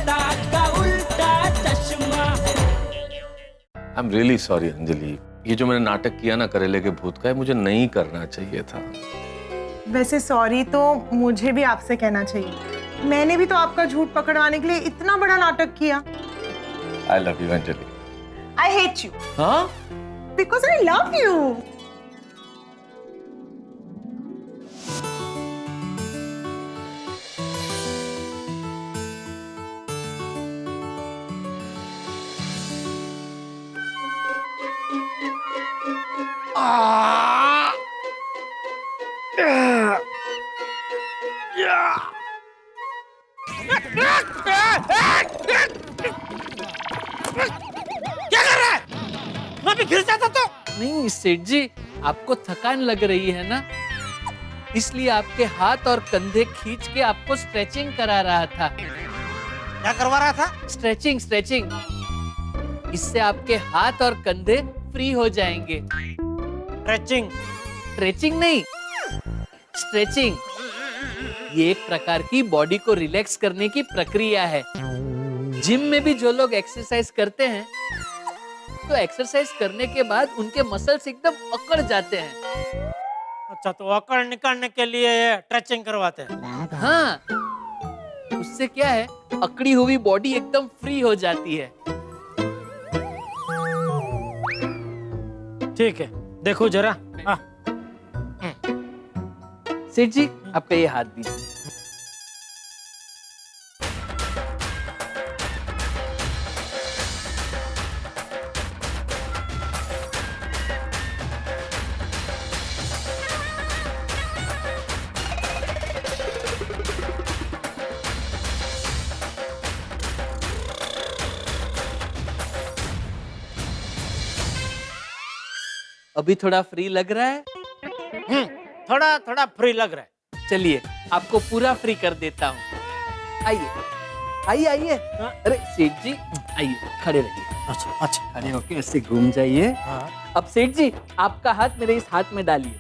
जनता का उल्टा चश्मा। I am really sorry Anjali, ये जो मैंने नाटक किया ना करेले के भूत का, मुझे नहीं करना चाहिए था। वैसे सॉरी तो मुझे भी आपसे कहना चाहिए। मैंने भी तो आपका झूठ पकड़वाने के लिए इतना बड़ा नाटक किया। I love you Anjali. I hate you. हाँ? Because I love you. क्या कर रहा है? मैं भी गिर जाता तो। नहीं सेठ जी, आपको थकान लग रही है ना, इसलिए आपके हाथ और कंधे खींच के आपको स्ट्रेचिंग करा रहा था। क्या करवा रहा था? Stretching stretching. इससे आपके हाथ और कंधे फ्री हो जाएंगे। स्ट्रेचिंग? स्ट्रेचिंग नहीं, स्ट्रेचिंग। ये एक प्रकार की बॉडी को रिलैक्स करने की प्रक्रिया है। जिम में भी जो लोग एक्सरसाइज करते हैं, तो एक्सरसाइज करने के बाद उनके मसल्स एकदम अकड़ जाते हैं। अच्छा, तो अकड़ निकालने के लिए ये स्ट्रेचिंग करवाते हैं? हाँ, उससे क्या है, अकड़ी हुई बॉडी एकदम फ्री हो जाती है। ठीक है, देखो जरा। हाँ। सेठ जी, आपका ये हाथ दीजिए। अभी थोड़ा फ्री लग रहा है? थोड़ा थोड़ा फ्री लग रहा है। चलिए, आपको पूरा फ्री कर देता हूँ। आइए आइए आइए। हाँ? अरे सेठ जी, आइए, खड़े रहिए। अच्छा अच्छा। खड़े होके ऐसे घूम जाइए। हाँ। अब सेठ जी, आपका हाथ मेरे इस हाथ में डालिए,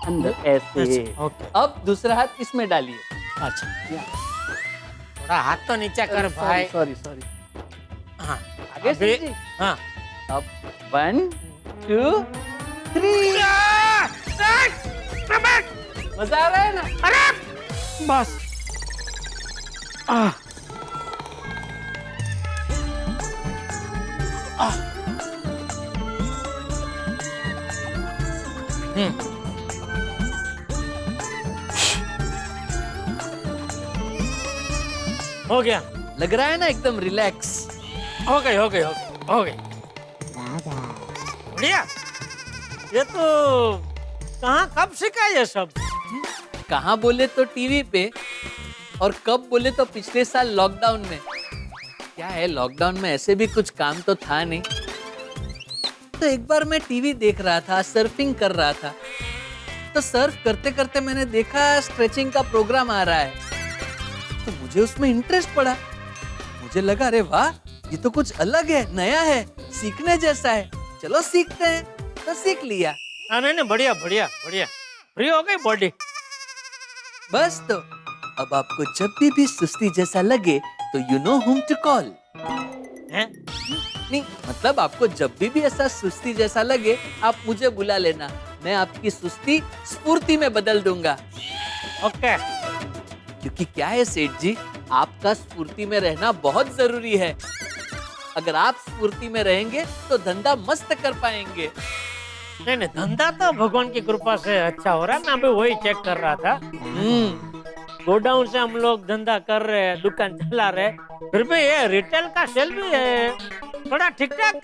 अंदर ऐसे। अच्छा, ओके। अब दूसरा हाथ इसमें डालिए। अच्छा, थोड़ा हाथ तो नीचे कर भाई। Sorry sorry. हाँ, आगे अभी- सेठ जी। हाँ। अब 1 2 3। मजा आ रहा है ना? अरे बस। हो गया। लग रहा है ना एकदम रिलैक्स। हो गई हो गई हो गई हो गई। बढ़िया। ये तो कहाँ कब सीखा ये सब? कहाँ बोले तो टीवी पे, और कब बोले तो पिछले साल लॉकडाउन में। क्या है, लॉकडाउन में ऐसे भी कुछ काम तो था नहीं, तो एक बार मैं टीवी देख रहा था, सर्फिंग कर रहा था, तो सर्फ करते करते मैंने देखा स्ट्रेचिंग का प्रोग्राम आ रहा है, तो मुझे उसमें इंटरेस्ट पड़ा। मुझे लगा, अरे वाह, ये तो कुछ अलग है, नया है, सीखने जैसा है, चलो सीखते हैं। तो सीख लिया। नहीं नहीं, बढ़िया बढ़िया बढ़िया। फ्री हो गई बॉडी। बस तो अब आपको जब भी सुस्ती जैसा लगे तो you know whom to call। हैं? नहीं, मतलब आपको जब भी ऐसा सुस्ती जैसा लगे, आप मुझे बुला लेना, मैं आपकी सुस्ती स्फूर्ति में बदल दूंगा। ओके। क्योंकि क्या है सेठ जी, आपका स्फूर्ति में रहना बहुत जरूरी है। अगर आप स्फूर्ति में रहेंगे तो धंधा मस्त कर पाएंगे। नहीं नहीं, धंधा तो भगवान की कृपा से अच्छा हो रहा है। मैं अभी वही चेक कर रहा था। गोडाउन से हम लोग धंधा कर रहे हैं, दुकान चला रहे हैं, फिर भी ये रिटेल का सेल भी थोड़ा ठीक ठाक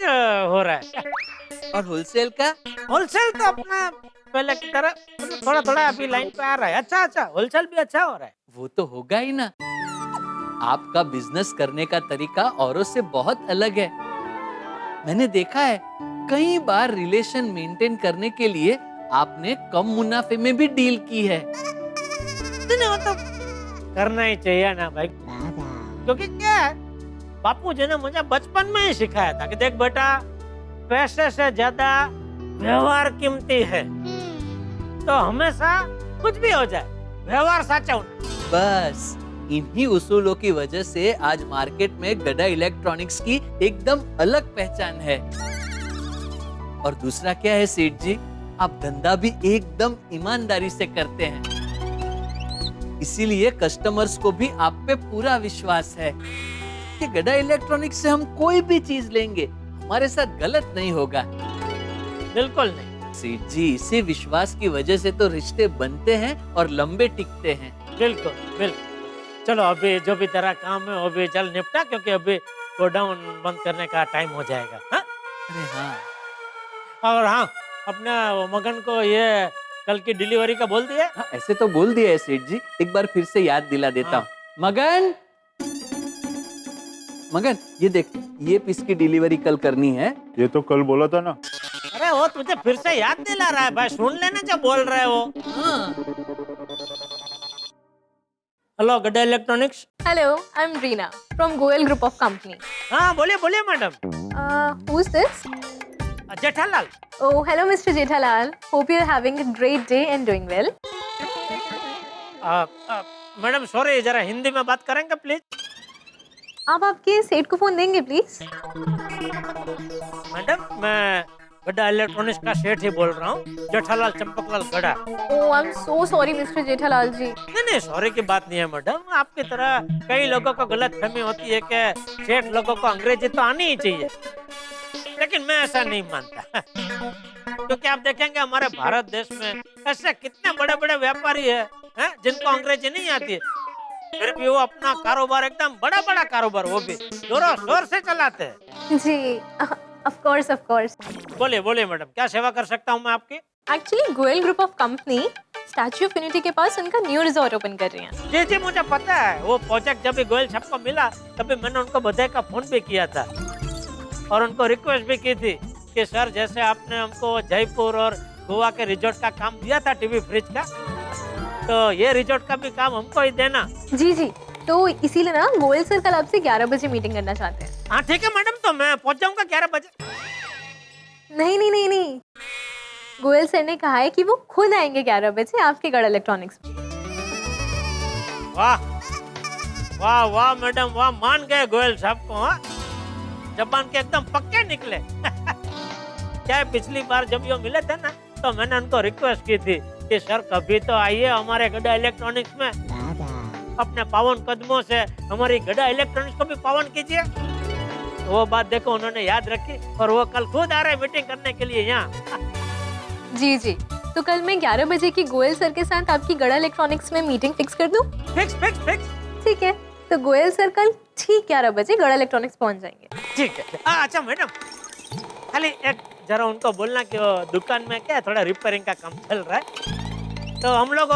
हो रहा है। और होलसेल का? होलसेल तो अपना पहले की तरह थोड़ा थोड़ा अभी लाइन पे आ रहा है। अच्छा अच्छा, होलसेल भी अच्छा हो रहा है। वो तो होगा ही ना। आपका बिजनेस करने का तरीका औरों से बहुत अलग है। मैंने देखा है, कई बार रिलेशन मेंटेन करने के लिए आपने कम मुनाफे में भी डील की है। नहीं, मतलब करना ही चाहिए ना भाई, क्योंकि क्या है, बापू जी ने मुझे बचपन में ही सिखाया था कि देख बेटा, पैसे से ज्यादा व्यवहार कीमती है। तो हमेशा कुछ भी हो जाए, व्यवहार साचा होना। बस इन्हीं उसूलों की वजह से आज मार्केट में गड़ा इलेक्ट्रॉनिक्स की एकदम अलग पहचान है। और दूसरा क्या है सेठ जी, आप धंधा भी एकदम ईमानदारी से करते हैं, इसीलिए कस्टमर्स को भी आप पे पूरा विश्वास है कि गड़ा इलेक्ट्रॉनिक्स से हम कोई भी चीज लेंगे, हमारे साथ गलत नहीं होगा। बिल्कुल नहीं। सेठ जी, इसी विश्वास की वजह से तो रिश्ते बनते हैं और लंबे टिकते हैं। बिल्कुल बिल्कुल। चलो अभी जो भी तेरा काम है वो भी चल निपटा, क्योंकि अभी गोडाउन बंद करने का टाइम हो जाएगा। हाँ? अरे हाँ, और हाँ, अपना वो मगन को ये कल की डिलीवरी का बोल दिया। हाँ ऐसे तो बोल दिया है सेठ जी, एक बार फिर से याद दिला देता हाँ। हूँ। मगन, मगन ये देख, ये पीस की डिलीवरी कल करनी है। ये तो कल बोला था ना। अरे वो तुझे फिर से याद दिला रहा है भाई, सुन लेना जो बोल रहा है वो। हाँ। हेलो गड्डा electronics. Hello, I'm Reena from Goel Group of Company. हाँ बोलिए बोलिए madam. Who's this? Jethalal. Oh, hello, Mr. Jethalal. Hope you're having a great day and doing well. Madam sorry, जरा हिंदी में बात करेंगे प्लीज। आप आपके सेठ को फोन देंगे प्लीज? मैडम मैं गड्डा इलेक्ट्रॉनिक्स का सेठ ही बोल रहा हूँ, जेठालाल चंपकलाल गड़ा। Oh, I'm so sorry, Mr. Jethalal जी. नहीं सॉरी की बात नहीं है मैडम, आपकी तरह कई लोगों को गलतफहमी होती है कि सेठ लोगों को अंग्रेजी तो आनी ही चाहिए, लेकिन मैं ऐसा नहीं मानता। क्योंकि आप देखेंगे हमारे भारत देश में ऐसे कितने बड़े बड़े व्यापारी हैं जिनको अंग्रेजी नहीं आती है, फिर भी वो अपना कारोबार एकदम बड़ा बड़ा कारोबार वो भी जोरों शोर से चलाते हैं। जी, of course. बोलिए बोलिए मैडम, क्या सेवा कर सकता हूँ मैं आपकी? Actually, Goel Group of Company statue of unity के पास उनका न्यू रिजॉर्ट ओपन कर रही हैं। जी जी मुझे पता है, वो प्रोजेक्ट जब भी गोयल साहब को मिला तभी मैंने उनको बधाई का फोन भी किया था और उनको रिक्वेस्ट भी की थी कि सर जैसे आपने हमको जयपुर और गोवा के रिजॉर्ट का काम दिया था टीवी फ्रिज का, तो ये रिजॉर्ट का भी काम हमको ही देना। जी, तो इसीलिए ना गोयल सर कल आपसे 11 बजे मीटिंग करना चाहते हैं। हाँ ठीक है मैडम, तो मैं पहुंच जाऊंगा 11 बजे। नहीं, गोयल सर ने कहा है कि वो खुद आएंगे 11 बजे आपके गढ़ इलेक्ट्रॉनिक्स में। वाह वाह वाह मैडम वाह, मान गए गोयल साहब को। हाँ, जबान के एकदम पक्के निकले। क्या है, पिछली बार जब ये मिले थे ना तो मैंने उनको रिक्वेस्ट की थी कि सर कभी तो आइए हमारे गड्ढा इलेक्ट्रॉनिक्स में, अपने पावन कदमों से हमारी गड्ढा इलेक्ट्रॉनिक्स को भी पावन कीजिए। तो वो बात देखो उन्होंने याद रखी और वो कल खुद आ रहे मीटिंग करने के लिए यहाँ। जी, तो कल मैं 11 बजे की गोयल सर के साथ आपकी गड़ा इलेक्ट्रॉनिक्स में मीटिंग फिक्स कर दूं? फिक्स। ठीक है, तो गोयल सर कल ठीक 11 बजे गड़ा इलेक्ट्रॉनिक्स पहुंच जाएंगे। ठीक है। अच्छा मैडम, खाली एक जरा उनको बोलना कि वो दुकान में क्या है, थोड़ा रिपेयरिंग का काम चल रहा है, तो हम लोग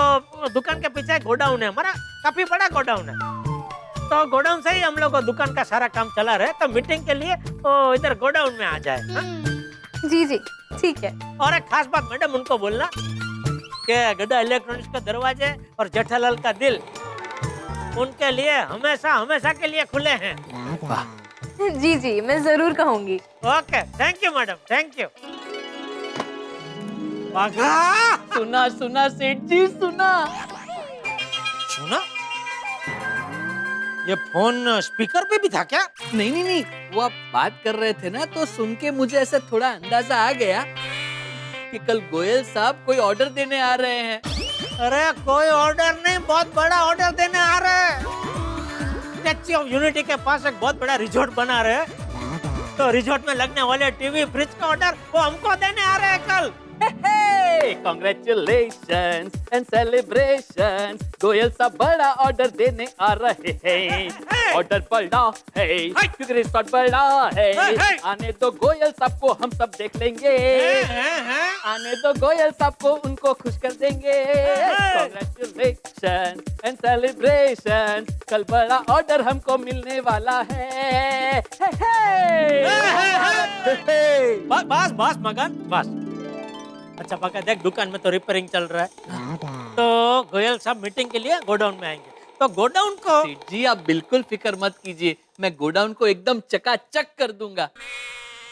दुकान के पीछे गोडाउन है हमारा, काफी बड़ा गोडाउन है, तो गोडाउन से ही हम लोग दुकान का सारा काम चला रहे, तो मीटिंग के लिए वो इधर गोडाउन में आ जाए। हाँ? जी, ठीक है। और एक खास बात मैडम उनको बोलना कि गड्ढा इलेक्ट्रॉनिक्स का दरवाजे और जेठालाल का दिल उनके लिए हमेशा के लिए खुले हैं। जी, मैं जरूर कहूंगी। Okay, thank you madam, thank you. सुना सेठ जी, सुना। ये फोन स्पीकर पे भी था क्या? नहीं, वो आप बात कर रहे थे ना, तो सुन के मुझे ऐसे थोड़ा अंदाजा आ गया कि कल गोयल साहब कोई ऑर्डर देने आ रहे हैं। अरे कोई ऑर्डर नहीं, बहुत बड़ा ऑर्डर देने आ रहे हैं। स्टैच्यू ऑफ यूनिटी के पास एक बहुत बड़ा रिजॉर्ट बना रहे हैं, तो रिजॉर्ट में लगने वाले टीवी फ्रिज का ऑर्डर वो हमको देने आ रहे हैं कल। Congratulations and celebrations, गोयल साहब बड़ा ऑर्डर देने आ रहे हैं। ऑर्डर बड़ा है क्योंकि रिजॉर्ट बड़ा है। आने दो गोयल साहब को, हम सब देख लेंगे। आने दो गोयल साहब को, उनको खुश कर देंगे। Congratulations and celebrations, कल बड़ा ऑर्डर हमको मिलने वाला है। बस मगन बस। अच्छा पक्का देख, दुकान में तो रिपेयरिंग चल रहा है, तो गोयल साहब मीटिंग के लिए गोडाउन में आएंगे, तो गोडाउन को। सेठ जी आप बिल्कुल फिक्र मत कीजिए, मैं गोडाउन को एकदम चकाचक कर दूंगा।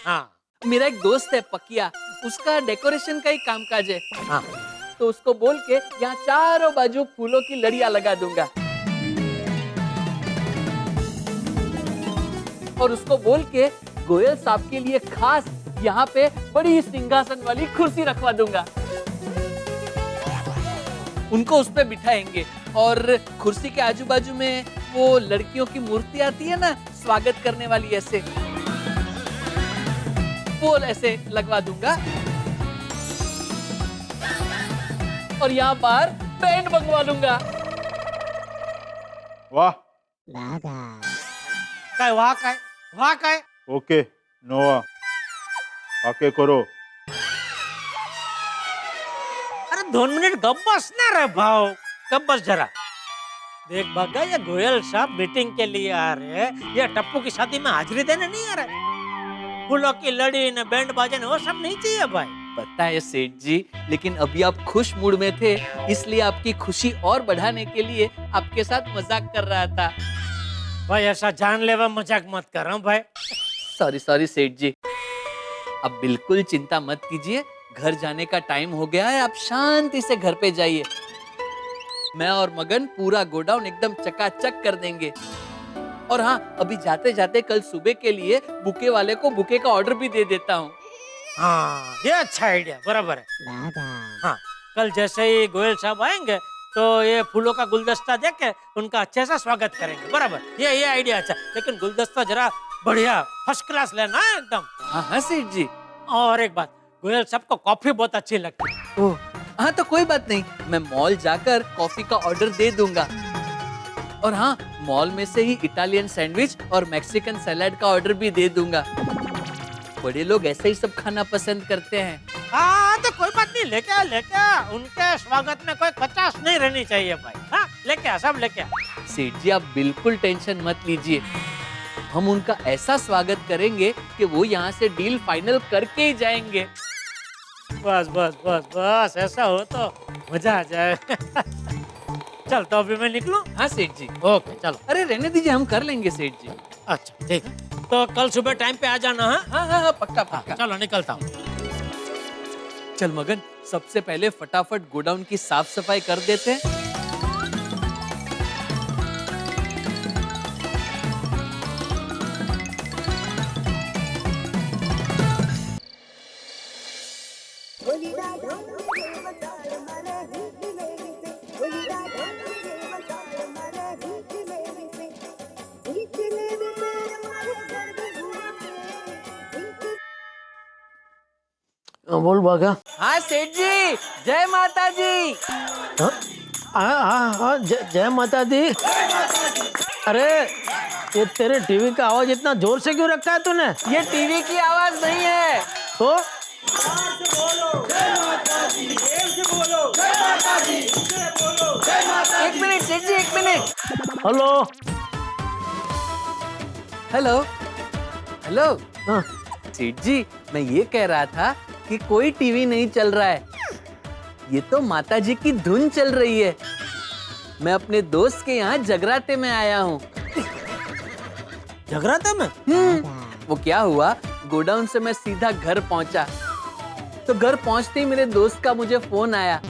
हाँ मेरा एक दोस्त है पकिया, उसका डेकोरेशन का ही कामकाज है। हाँ तो उसको बोल के यहाँ चारों बाजू फूलों की लड़ियां लगा दूंगा। और उसको बोल के गोयल साहब के लिए खास यहाँ पे बड़ी सिंहासन वाली कुर्सी रखवा दूंगा। उनको उस पे बिठाएंगे और कुर्सी के आजू बाजू में वो लड़कियों की मूर्ति आती है ना स्वागत करने वाली, ऐसे वो ऐसे लगवा दूंगा। और यहाँ बाहर बैंड मंगवा लूंगा। वाह काय वाह काय ओके नोवा आके करो। अरे 2 मिनट गप बस ना रे भाव, गप बस जरा। देख बागा, ये गोयल साहब मीटिंग के लिए आ रहे हैं, ये टप्पू की शादी में हाजिरी देने नहीं आ रहे। फूलों की लड़ी ने बैंड बाजे ने वो सब नहीं चाहिए भाई। पता है सेठ जी, लेकिन अभी आप खुश मूड में थे, इसलिए आपकी खुशी और बढ़ाने के लिए आपके साथ मजाक कर रहा था। भाई ऐसा जानलेवा मजाक मत कर रहा हूँ भाई। सॉरी सेठ जी, अब बिल्कुल चिंता मत कीजिए, घर जाने का टाइम हो गया है, आप शांति से घर पे जाइए। मैं और मगन पूरा गोडाउन एकदम चकाचक कर देंगे। और हाँ, अभी जाते जाते कल सुबह के लिए बुके वाले को बुके का ऑर्डर भी दे देता हूँ। हाँ, ये अच्छा आइडिया, बराबर है। हाँ, कल जैसे ही गोयल साहब आएंगे तो ये फूलों का गुलदस्ता देके उनका अच्छे से स्वागत करेंगे, बराबर। ये आइडिया अच्छा, लेकिन गुलदस्ता जरा बढ़िया फर्स्ट क्लास लेना है एकदम। हाँ सेठ जी। और एक बात, गोयल साहब को कॉफी बहुत अच्छी लगती है। ओह हाँ, तो कोई बात नहीं, मैं मॉल जाकर कॉफी का ऑर्डर दे दूंगा। और हाँ, मॉल में से ही इटालियन सैंडविच और मैक्सिकन सैलेड का ऑर्डर भी दे दूंगा। बड़े लोग ऐसे ही सब खाना पसंद करते हैं। हाँ, तो कोई बात नहीं, लेके आ। उनके स्वागत में कोई कचास नहीं रहनी चाहिए भाई। हाँ, लेके आ, सब लेके आ। सेठ जी, आप बिल्कुल टेंशन मत लीजिए, हम उनका ऐसा स्वागत करेंगे कि वो यहाँ से डील फाइनल करके ही जाएंगे। बस ऐसा हो तो मजा आ जाए। चल, तो अभी मैं निकलूं? हाँ सेठ जी। ओके, चलो। अरे रहने दीजिए, हम कर लेंगे सेठ जी। अच्छा, ठीक है, तो कल सुबह टाइम पे आ जाना। हाँ, पक्का। चलो, निकलता हूँ। चल मगन, सबसे पहले फटाफट गोडाउन की साफ सफाई कर देते हैं। बोल बागा। हाँ सेठ जी, जय माता जी। हाँ, जय माता दी। अरे ये तेरे टीवी का आवाज इतना जोर से क्यों रखा है तूने? ये टीवी की आवाज नहीं है तो एक मिनट सेठ जी, एक मिनट। हेलो। हेलो। हाँ। सेठ जी, मैं ये कह रहा था कि कोई टीवी नहीं चल रहा है, ये तो माता जी की धुन चल रही है। मैं अपने दोस्त के यहाँ जगराते में आया हूँ। जगराते में? वो क्या हुआ, गोडाउन से मैं सीधा घर पहुंचा, तो घर पहुंचते ही मेरे दोस्त का मुझे फोन आया।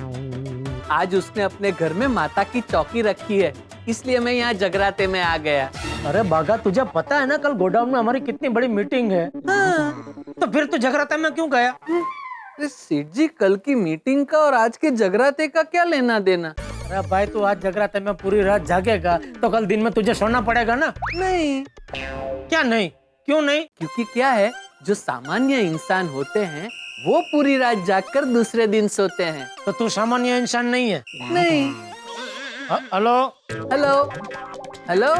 आज उसने अपने घर में माता की चौकी रखी है, इसलिए मैं यहाँ जगराते में आ गया। अरे बागा, तुझे पता है ना कल गोडाउन में हमारी कितनी बड़ी मीटिंग है। तो फिर तू जगराते में क्यों गया? अरे सेठ जी, कल की मीटिंग का और आज के जगराते का क्या लेना देना? अरे भाई, तू आज जगराते में पूरी रात जागेगा तो कल दिन में तुझे सोना पड़ेगा ना। नहीं। क्या नहीं? क्यों नहीं? क्योंकि क्या है, जो सामान्य इंसान होते हैं वो पूरी रात जागकर दूसरे दिन सोते हैं। तो तू सामान्य इंसान नहीं है? नहीं। Hello hello hello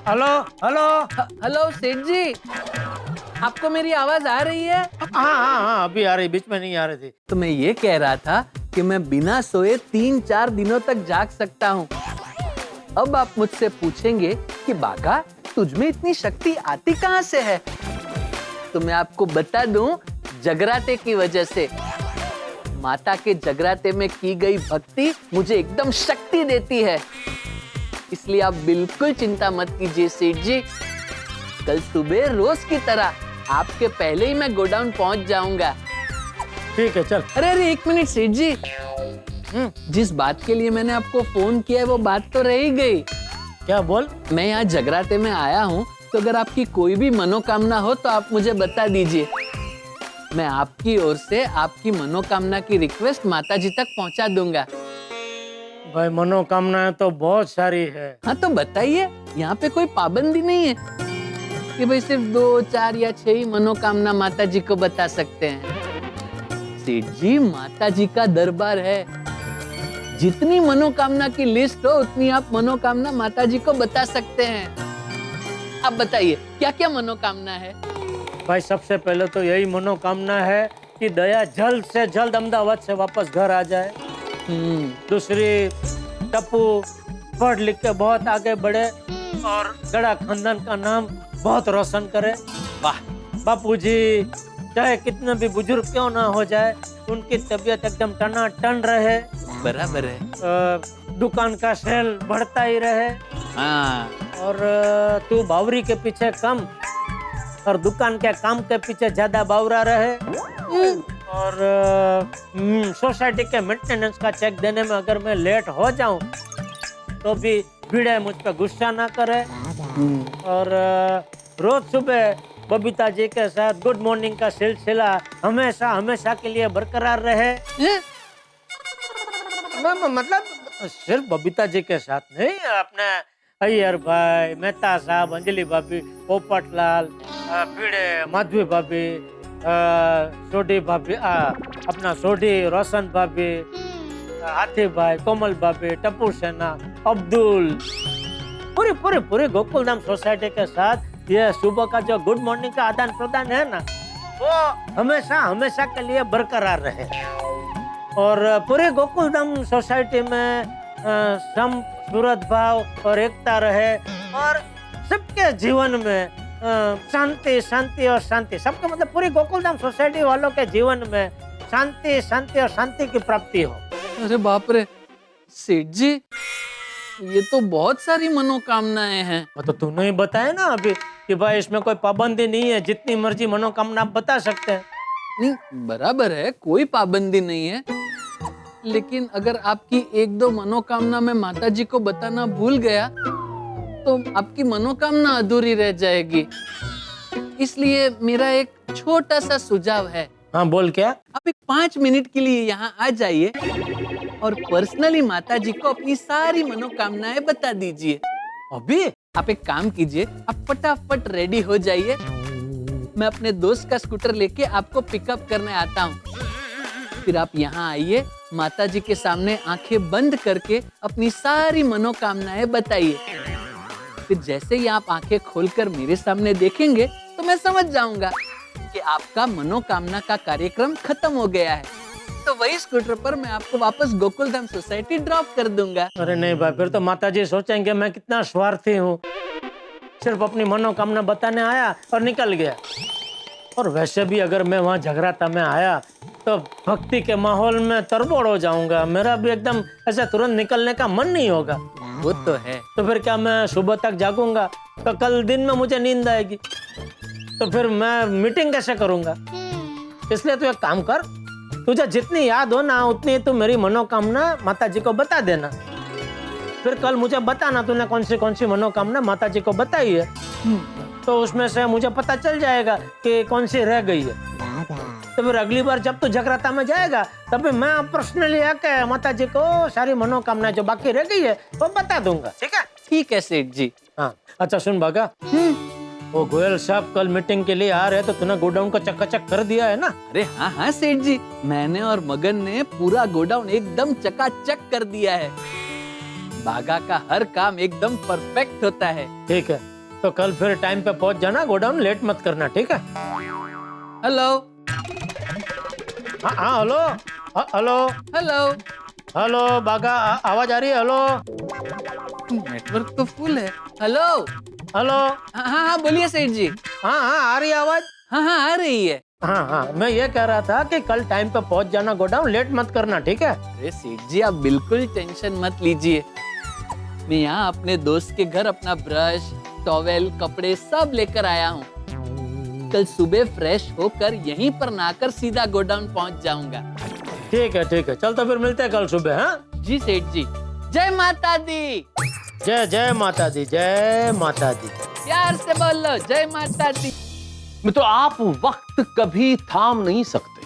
hello hello hello सेठ जी, आपको मेरी आवाज आ रही है? हाँ, अभी आ रही, बीच में नहीं आ रही थी। तो मैं ये कह रहा था कि मैं बिना सोए 3-4 दिनों तक जाग सकता हूँ। अब आप मुझसे पूछेंगे कि बागा, तुझमें इतनी शक्ति आती कहाँ से है? तो मैं आपको बता दूं, जगराते की वजह से। माता के जगराते में की गई भक्ति मुझे एकदम शक्ति देती है, इसलिए आप बिल्कुल चिंता मत कीजिए सेठ जी। कल सुबह रोज की तरह आपके पहले ही मैं गोडाउन पहुंच जाऊंगा। ठीक है, चल। अरे एक मिनट सेठ जी, जिस बात के लिए मैंने आपको फोन किया है वो बात तो रह ही गई। क्या बोल? मैं यहाँ जगराते में आया हूँ तो अगर आपकी कोई भी मनोकामना हो तो आप मुझे बता दीजिए। मैं आपकी ओर से आपकी मनोकामना की रिक्वेस्ट माताजी तक पहुंचा दूंगा। भाई मनोकामनाएं तो बहुत सारी है। हाँ तो बताइए, यहाँ पे कोई पाबंदी नहीं है कि भाई सिर्फ 2, 4 या 6 ही मनोकामना माताजी को बता सकते हैं। सेठ जी, माताजी का दरबार है, जितनी मनोकामना की लिस्ट हो उतनी आप मनोकामना माताजी को बता सकते हैं। आप बताइए क्या क्या मनोकामना है? भाई सबसे पहले तो यही मनोकामना है कि दया जल्द से जल्द अहमदाबाद से वापस घर आ जाए। दूसरी, टप्पू पढ़ लिख के बहुत आगे बढ़े और गड़ा खानदान का नाम बहुत रोशन करे। वाह। बापूजी चाहे कितने भी बुजुर्ग क्यों ना हो जाए, उनकी तबीयत एकदम टनाटन रहे। बराबर है। दुकान का सेल बढ़ता ही रहे। हाँ। और तू बावरी के पीछे कम और दुकान के काम के पीछे ज्यादा बावरा रहे। और सोसाइटी के मेंटेनेंस का चेक देने में अगर मैं लेट हो जाऊं तो भी भिड़े मुझ पर गुस्सा ना करे। और रोज सुबह बबीता जी के साथ गुड मॉर्निंग का सिलसिला हमेशा हमेशा के लिए बरकरार रहे। मतलब सिर्फ बबीता जी के साथ नहीं, अपने अय्यर भाई, मेहता साहब, अंजलि भाभी, पोपटलाल, भिड़े, माधवी भाभी, सोडी भाभी, अपना सोडी, रोशन भाभी, हाथी भाई, कोमल भाभी, टप्पू सेना, अब्दुल, पूरी पूरी पूरी गोकुलधाम सोसाइटी के साथ ये सुबह का जो गुड मॉर्निंग का आदान प्रदान है ना, वो हमेशा हमेशा के लिए बरकरार रहे। और पूरे गोकुलधाम सोसाइटी में सम सूरत भाव और एकता रहे और सबके जीवन में शांति शांति और शांति, सबके मतलब पूरी गोकुलधाम सोसाइटी वालों के जीवन में शांति शांति और शांति की प्राप्ति हो। अरे बाप रे सेठ जी, ये तो बहुत सारी मनोकामनाएं हैं। तो तूने ही बताया ना अभी कि भाई इसमें कोई पाबंदी नहीं है, जितनी मर्जी मनोकामना आप बता सकते हैं। नहीं, बराबर है, कोई पाबंदी नहीं है, लेकिन अगर आपकी 1-2 मनोकामना मैं माताजी को बताना भूल गया तो आपकी मनोकामना अधूरी रह जाएगी। इसलिए मेरा एक छोटा सा सुझाव है। हाँ बोल। क्या? आप एक 5 मिनट के लिए यहाँ आ जाइए और पर्सनली माताजी को अपनी सारी मनोकामनाएं बता दीजिए। अभी आप एक काम कीजिए, आप फटाफट रेडी हो जाइए, मैं अपने दोस्त का स्कूटर लेके आपको पिकअप करने आता हूँ। फिर आप यहाँ आइए, माताजी के सामने आंखें बंद करके अपनी सारी मनोकामनाएं बताइए। फिर जैसे ही आप आंखें खोलकर मेरे सामने देखेंगे तो मैं समझ जाऊंगा कि आपका मनोकामना का कार्यक्रम खत्म हो गया है। तो वही स्कूटर पर मैं आपको वापस गोकुलधाम सोसाइटी ड्रॉप कर दूंगा। अरे नहीं भाई, फिर तो माताजी सोचेंगे मैं कितना स्वार्थी हूँ, सिर्फ अपनी मनोकामना बताने आया और निकल गया। और वैसे भी अगर मैं वहाँ जगराता में आया तो भक्ति के माहौल में तरबोड़ हो जाऊंगा, मेरा भी एकदम ऐसे तुरंत निकलने का मन नहीं होगा। वो तो है। तो फिर क्या मैं सुबह तक जागूंगा तो कल दिन में मुझे नींद आएगी, तो फिर मैं मीटिंग कैसे करूंगा? इसलिए तू एक काम कर, तुझे जितनी याद हो ना उतनी तू मेरी मनोकामना माताजी को बता देना। फिर कल मुझे बताना तूने कौन सी मनोकामना माताजी को बताई है, तो उसमें से मुझे पता चल जाएगा कि कौन सी रह गई है। तो फिर अगली बार जब तू जगराता में जाएगा तभी मैं पर्सनली आके माताजी को सारी मनोकामना जो बाकी रह गई है वो बता दूंगा। ठीक है? ठीक है सेठ जी। हाँ अच्छा सुन भागा, वो गोयल साहब कल मीटिंग के लिए आ रहे, तो तूने गोडाउन को चकाचक कर दिया है ना? अरे हाँ हाँ सेठ जी, मैंने और मगन ने पूरा गोडाउन एकदम चकाचक कर दिया है। बागा का हर काम एकदम परफेक्ट होता है। ठीक है, तो कल फिर टाइम पे पहुंच जाना गोडाउन, लेट मत करना। ठीक है? हेलो हाँ हाँ हेलो हेलो हेलो हेलो बागा, आवाज आ रही है? हेलो नेटवर्क तो फुल है। हेलो हेलो हाँ हाँ बोलिए सेठ जी। हाँ हाँ आ रही है आवाज? हाँ हाँ आ रही है। हाँ हाँ मैं ये कह रहा था कि कल टाइम पे पहुंच जाना गोडाउन, लेट मत करना। ठीक है? अरे सेठ जी आप बिल्कुल टेंशन मत लीजिए, मैं यहाँ अपने दोस्त के घर अपना ब्रश, टॉवेल, कपड़े सब लेकर आया हूँ। कल सुबह फ्रेश होकर यहीं पर नहाकर सीधा गोडाउन पहुँच जाऊंगा। ठीक है, चल तो फिर मिलते हैं कल सुबह। हाँ जी सेठ जी। जय माता दी। जय जय माता दी, जय माता दी। प्यार से बोल लो जय माता दी। मैं तो आप वक्त कभी थाम नहीं सकते।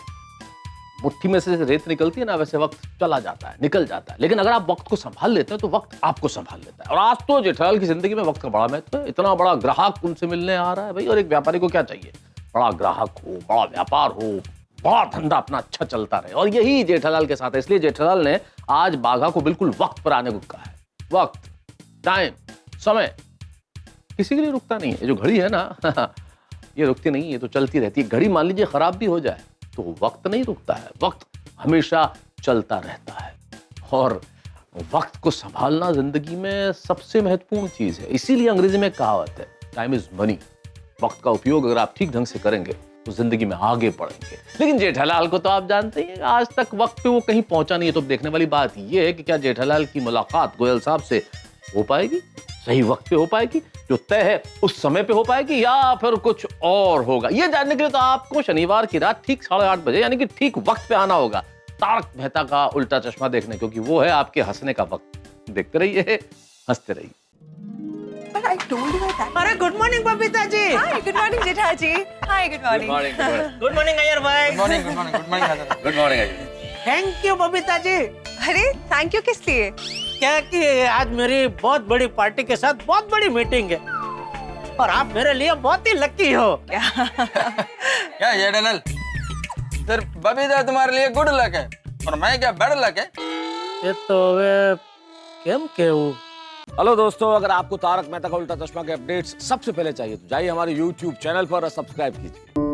मुट्ठी में से रेत निकलती है ना, वैसे वक्त चला जाता है, निकल जाता है, लेकिन अगर आप वक्त को संभाल लेते हैं तो वक्त आपको संभाल लेता है। और आज तो जेठालाल की जिंदगी में वक्त का बड़ा महत्व है। इतना बड़ा ग्राहक उनसे मिलने आ रहा है भाई, और एक व्यापारी को क्या चाहिए? बड़ा ग्राहक हो, बड़ा व्यापार हो, बड़ा धंधा अपना अच्छा चलता रहे, और यही जेठालाल के साथ है। इसलिए जेठालाल ने आज बाघा को बिल्कुल वक्त पर आने को कहा है। वक्त, टाइम, समय किसी के लिए रुकता नहीं है। ये जो घड़ी है ना ये रुकती नहीं है, ये तो चलती रहती है। घड़ी मान लीजिए खराब भी हो जाए तो वक्त नहीं रुकता है, वक्त हमेशा चलता रहता है। और वक्त को संभालना जिंदगी में सबसे महत्वपूर्ण चीज है। इसीलिए अंग्रेजी में कहावत है, टाइम इज मनी। वक्त का उपयोग अगर आप ठीक ढंग से करेंगे तो जिंदगी में आगे बढ़ेंगे। लेकिन जेठालाल को तो आप जानते ही हैं, आज तक वक्त पे वो कहीं पहुंचा नहीं है। तो देखने वाली बात ये है कि क्या जेठालाल की मुलाकात गोयल साहब से हो पाएगी, सही वक्त पे हो पाएगी, जो तय है उस समय पे हो पाएगी, या फिर कुछ और होगा। ये जानने के लिए तो आपको शनिवार की रात ठीक 8:30 बजे यानी कि ठीक वक्त पे आना होगा तारक मेहता का उल्टा चश्मा देखने, क्योंकि वो है आपके हंसने का वक्त। देखते रहिए, हंसते रहिए। But I told you that. अरे good morning Babita ji. Hi, good morning, Jethaji. Hi, good morning. Good morning Iyer भाई। Good morning. Thank you Babita ji. अरे थैंक यू किस लिए? क्या कि आज मेरी बहुत बड़ी पार्टी के साथ बहुत बड़ी मीटिंग है, और आप मेरे लिए बहुत ही लकी हो। क्या जेठालाल, सिर्फ बबीता तुम्हारे लिए गुड लक है और मैं क्या बैड लक है? ये तो वे केम केहू। हेलो दोस्तों, अगर आपको तारक मेहता का उल्टा चश्मा के अपडेट्स सबसे पहले चाहिए तो जाइए हमारे YouTube चैनल पर और सब्सक्राइब कीजिए।